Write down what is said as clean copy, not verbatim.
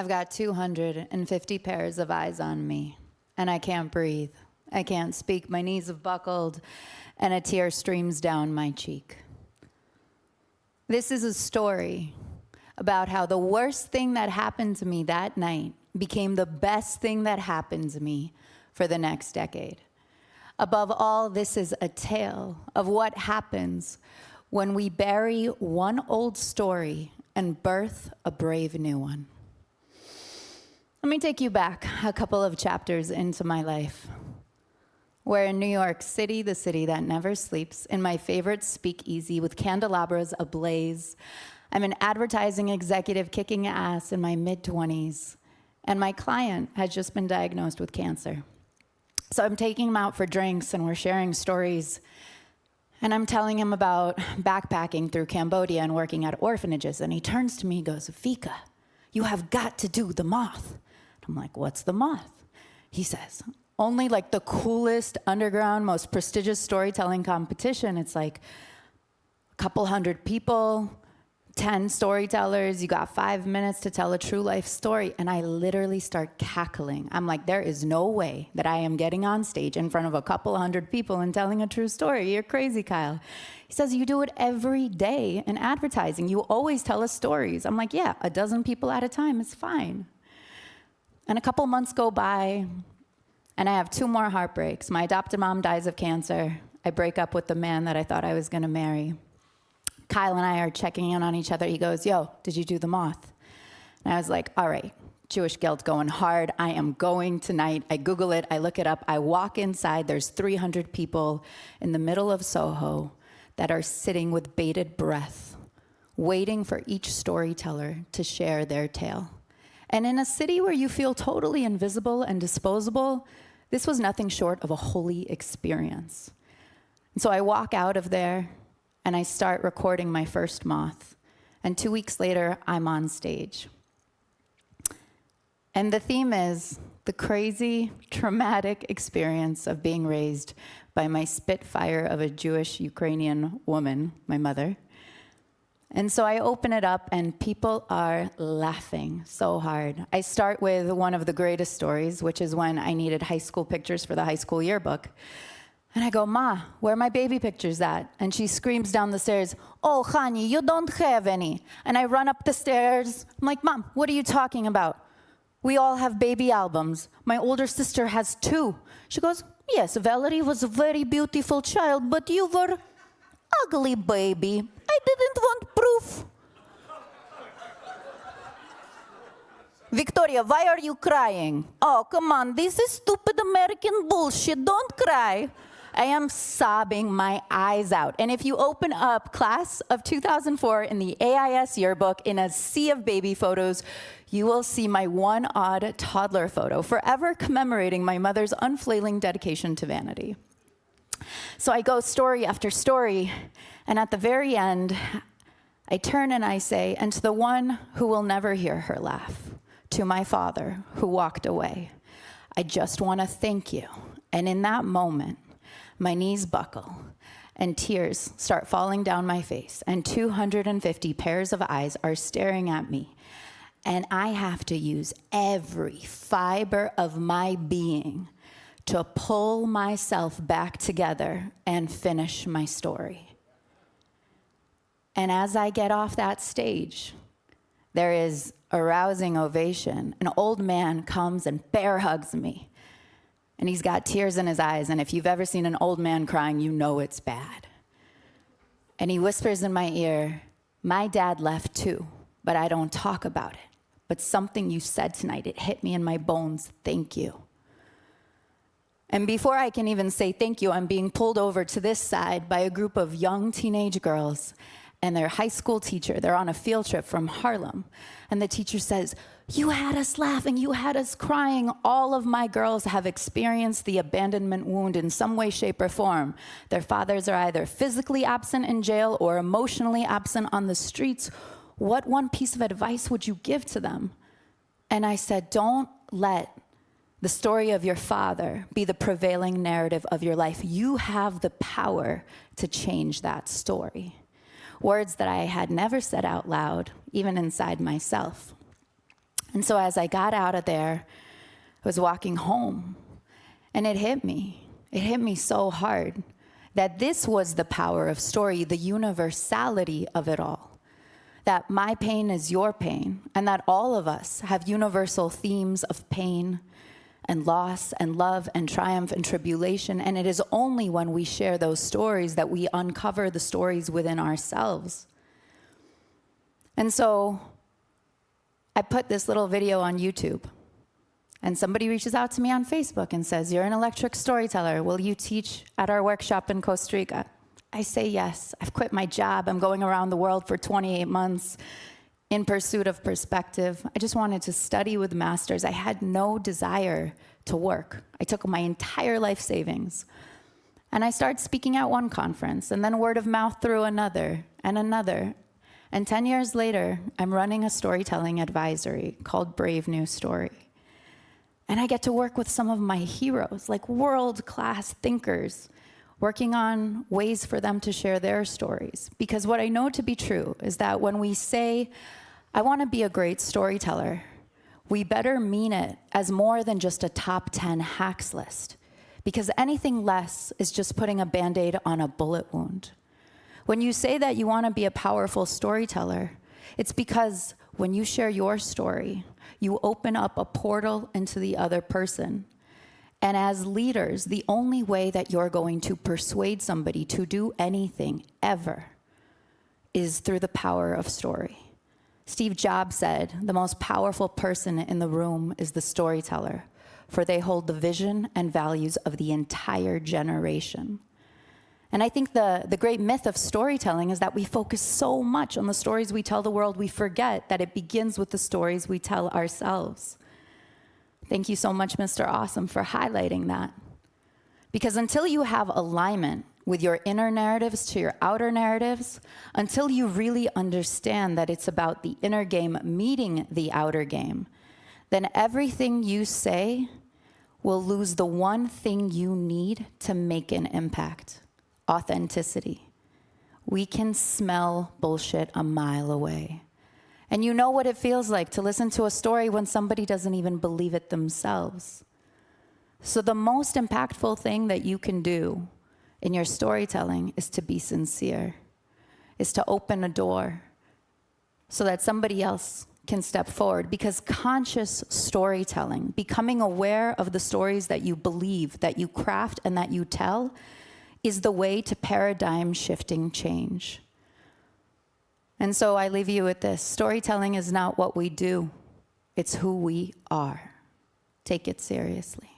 I've got 250 pairs of eyes on me, and I can't breathe. I can't speak. My knees have buckled, and a tear streams down my cheek. This is a story about how the worst thing that happened to me that night became the best thing that happened to me for the next decade. Above all, this is a tale of what happens when we bury one old story and birth a brave new one. Let me take you back a couple of chapters into my life. We're in New York City, the city that never sleeps, in my favorite speakeasy with candelabras ablaze. I'm an advertising executive kicking ass in my mid-20s, and my client has just been diagnosed with cancer. So I'm taking him out for drinks, and we're sharing stories, and I'm telling him about backpacking through Cambodia and working at orphanages, and he turns to me and goes, "ViKA, you have got to do the moth." I'm like, "What's the moth?" He says, "Only like the coolest underground, most prestigious storytelling competition. It's like a couple hundred people, 10 storytellers, you got 5 minutes to tell a true life story." And I literally start cackling. I'm like, there is no way that I am getting on stage in front of a couple hundred people and telling a true story. You're crazy, Kyle. He says, "You do it every day in advertising. You always tell us stories." I'm like, "Yeah, a dozen people at a time is fine." And a couple months go by, and I have 2 more heartbreaks. My adopted mom dies of cancer. I break up with the man that I thought I was gonna marry. Kyle and I are checking in on each other. He goes, "Yo, did you do the moth?" And I was like, all right, Jewish guilt going hard. I am going tonight. I Google it, I look it up. I walk inside, there's 300 people in the middle of Soho that are sitting with bated breath, waiting for each storyteller to share their tale. And in a city where you feel totally invisible and disposable, this was nothing short of a holy experience. And so I walk out of there, and I start recording my first moth. And 2 weeks later, I'm on stage. And the theme is the crazy, traumatic experience of being raised by my spitfire of a Jewish Ukrainian woman, my mother. And so I open it up, and people are laughing so hard. I start with one of the greatest stories, which is when I needed high school pictures for the high school yearbook. And I go, "Ma, where are my baby pictures at?" And she screams down the stairs, "Oh, honey, you don't have any." And I run up the stairs. I'm like, "Mom, what are you talking about? We all have baby albums. My older sister has 2. She goes, "Yes, Valerie was a very beautiful child, but you were ugly, baby. I didn't want proof." "Victoria, why are you crying?" "Oh, come on, this is stupid American bullshit. Don't cry." I am sobbing my eyes out. And if you open up class of 2004 in the AIS yearbook in a sea of baby photos, you will see my one odd toddler photo, forever commemorating my mother's unfailing dedication to vanity. So I go story after story, and at the very end, I turn and I say, "And to the one who will never hear her laugh, to my father who walked away, I just want to thank you." And in that moment, my knees buckle, and tears start falling down my face, and 250 pairs of eyes are staring at me, and I have to use every fiber of my being to pull myself back together and finish my story. And as I get off that stage, there is a rousing ovation. An old man comes and bear hugs me. And he's got tears in his eyes, and if you've ever seen an old man crying, you know it's bad. And he whispers in my ear, "My dad left too, but I don't talk about it. But something you said tonight, it hit me in my bones. Thank you." And before I can even say thank you, I'm being pulled over to this side by a group of young teenage girls and their high school teacher. They're on a field trip from Harlem. And the teacher says, "You had us laughing, you had us crying. All of my girls have experienced the abandonment wound in some way, shape, or form. Their fathers are either physically absent in jail or emotionally absent on the streets. What one piece of advice would you give to them?" And I said, "Don't let the story of your father be the prevailing narrative of your life. You have the power to change that story." Words that I had never said out loud, even inside myself. And so as I got out of there, I was walking home, and it hit me. It hit me so hard that this was the power of story, the universality of it all. That my pain is your pain, and that all of us have universal themes of pain and loss and love and triumph and tribulation. And it is only when we share those stories that we uncover the stories within ourselves. And so I put this little video on YouTube, and somebody reaches out to me on Facebook and says, "You're an electric storyteller. Will you teach at our workshop in Costa Rica?" I say yes. I've quit my job. I'm going around the world for 28 months in pursuit of perspective. I just wanted to study with masters. I had no desire to work. I took my entire life savings. And I started speaking at one conference, and then word of mouth through another and another. And 10 years later, I'm running a storytelling advisory called Brave New Story. And I get to work with some of my heroes, like world-class thinkers, working on ways for them to share their stories. Because what I know to be true is that when we say, "I want to be a great storyteller," we better mean it as more than just a top 10 hacks list. Because anything less is just putting a Band-Aid on a bullet wound. When you say that you want to be a powerful storyteller, it's because when you share your story, you open up a portal into the other person. And as leaders, the only way that you're going to persuade somebody to do anything ever is through the power of story. Steve Jobs said, "The most powerful person in the room is the storyteller, for they hold the vision and values of the entire generation." And I think the great myth of storytelling is that we focus so much on the stories we tell the world, we forget that it begins with the stories we tell ourselves. Thank you so much, Mr. Awesome, for highlighting that. Because until you have alignment with your inner narratives to your outer narratives, until you really understand that it's about the inner game meeting the outer game, then everything you say will lose the one thing you need to make an impact: authenticity. We can smell bullshit a mile away. And you know what it feels like to listen to a story when somebody doesn't even believe it themselves. So the most impactful thing that you can do in your storytelling is to be sincere, is to open a door so that somebody else can step forward. Because conscious storytelling, becoming aware of the stories that you believe, that you craft, and that you tell, is the way to paradigm shifting change. And so I leave you with this: storytelling is not what we do, it's who we are. Take it seriously.